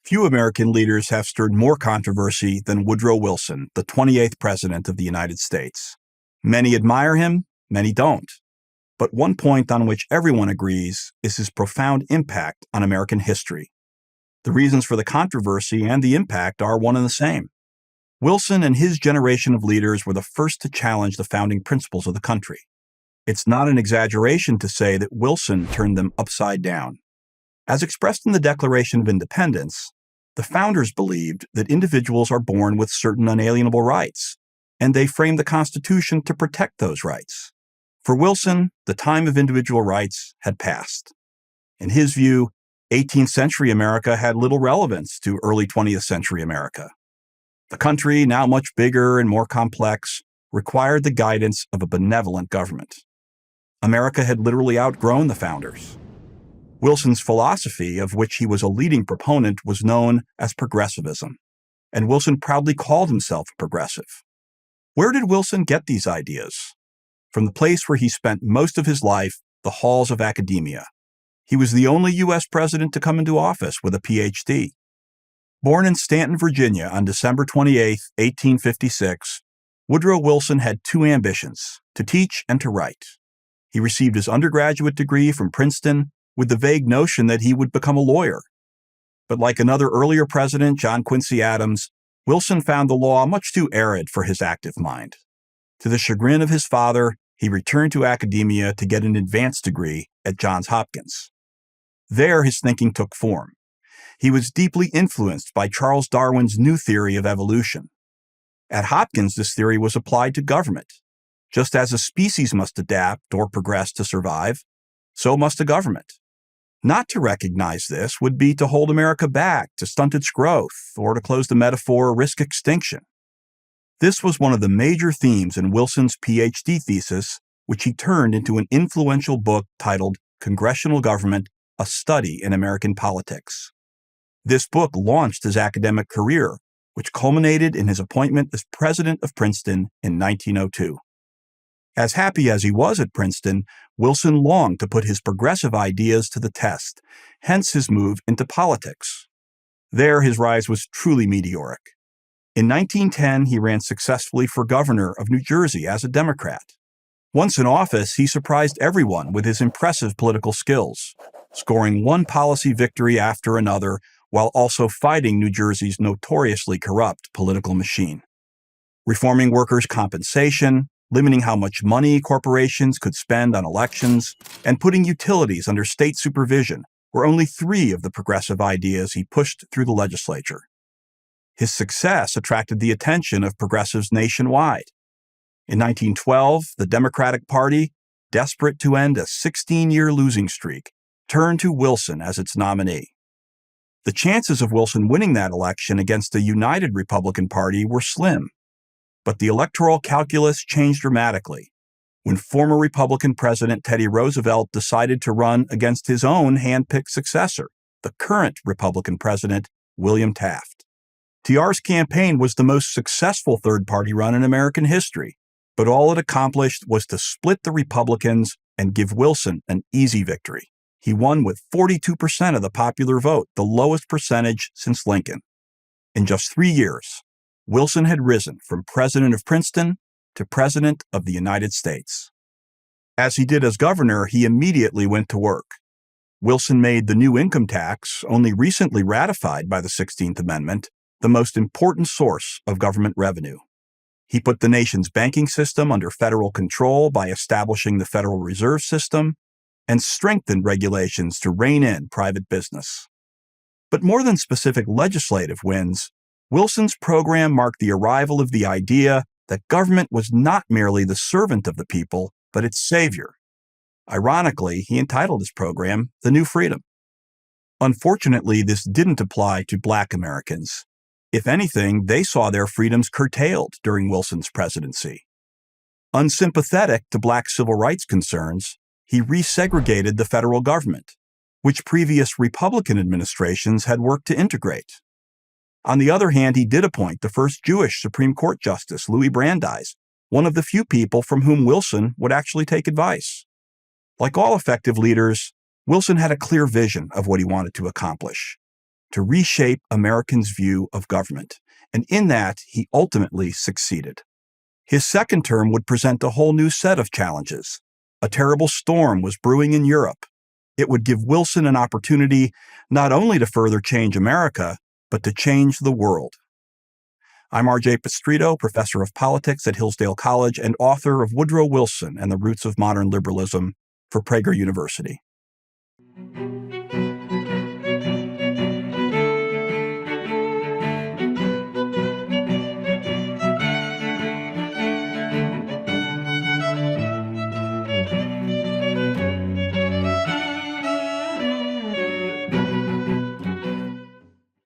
Few American leaders have stirred more controversy than Woodrow Wilson, the 28th President of the United States. Many admire him, many don't. But one point on which everyone agrees is his profound impact on American history. The reasons for the controversy and the impact are one and the same. Wilson and his generation of leaders were the first to challenge the founding principles of the country. It's not an exaggeration to say that Wilson turned them upside down. As expressed in the Declaration of Independence, the founders believed that individuals are born with certain unalienable rights, and they framed the Constitution to protect those rights. For Wilson, the time of individual rights had passed. In his view, 18th century America had little relevance to early 20th century America. The country, now much bigger and more complex, required the guidance of a benevolent government. America had literally outgrown the founders. Wilson's philosophy, of which he was a leading proponent, was known as progressivism, and Wilson proudly called himself a progressive. Where did Wilson get these ideas? From the place where he spent most of his life, the halls of academia. He was the only U.S. president to come into office with a Ph.D. Born in Stanton, Virginia on December 28, 1856, Woodrow Wilson had two ambitions: to teach and to write. He received his undergraduate degree from Princeton with the vague notion that he would become a lawyer. But like another earlier president, John Quincy Adams, Wilson found the law much too arid for his active mind. To the chagrin of his father, he returned to academia to get an advanced degree at Johns Hopkins. There, his thinking took form. He was deeply influenced by Charles Darwin's new theory of evolution. At Hopkins, this theory was applied to government. Just as a species must adapt or progress to survive, so must a government. Not to recognize this would be to hold America back, to stunt its growth, or to close the metaphor, risk extinction. This was one of the major themes in Wilson's Ph.D. thesis, which he turned into an influential book titled Congressional Government: A Study in American Politics. This book launched his academic career, which culminated in his appointment as president of Princeton in 1902. As happy as he was at Princeton, Wilson longed to put his progressive ideas to the test, hence his move into politics. There, his rise was truly meteoric. In 1910, he ran successfully for governor of New Jersey as a Democrat. Once in office, he surprised everyone with his impressive political skills, scoring one policy victory after another while also fighting New Jersey's notoriously corrupt political machine. Reforming workers' compensation, limiting how much money corporations could spend on elections, and putting utilities under state supervision were only three of the progressive ideas he pushed through the legislature. His success attracted the attention of progressives nationwide. In 1912, the Democratic Party, desperate to end a 16-year losing streak, turned to Wilson as its nominee. The chances of Wilson winning that election against a united Republican Party were slim. But the electoral calculus changed dramatically when former Republican President Teddy Roosevelt decided to run against his own hand-picked successor, the current Republican President, William Taft. TR's campaign was the most successful third-party run in American history, but all it accomplished was to split the Republicans and give Wilson an easy victory. He won with 42% of the popular vote, the lowest percentage since Lincoln. In just 3 years, Wilson had risen from president of Princeton to president of the United States. As he did as governor, he immediately went to work. Wilson made the new income tax, only recently ratified by the 16th Amendment, the most important source of government revenue. He put the nation's banking system under federal control by establishing the Federal Reserve System and strengthened regulations to rein in private business. But more than specific legislative wins, Wilson's program marked the arrival of the idea that government was not merely the servant of the people, but its savior. Ironically, he entitled his program The New Freedom. Unfortunately, this didn't apply to Black Americans. If anything, they saw their freedoms curtailed during Wilson's presidency. Unsympathetic to Black civil rights concerns, he resegregated the federal government, which previous Republican administrations had worked to integrate. On the other hand, he did appoint the first Jewish Supreme Court Justice, Louis Brandeis, one of the few people from whom Wilson would actually take advice. Like all effective leaders, Wilson had a clear vision of what he wanted to accomplish. to reshape Americans' view of government, and in that, he ultimately succeeded. His second term would present a whole new set of challenges. A terrible storm was brewing in Europe. It would give Wilson an opportunity not only to further change America, but to change the world. I'm R.J. Pastrito, professor of politics at Hillsdale College and author of Woodrow Wilson and the Roots of Modern Liberalism for Prager University.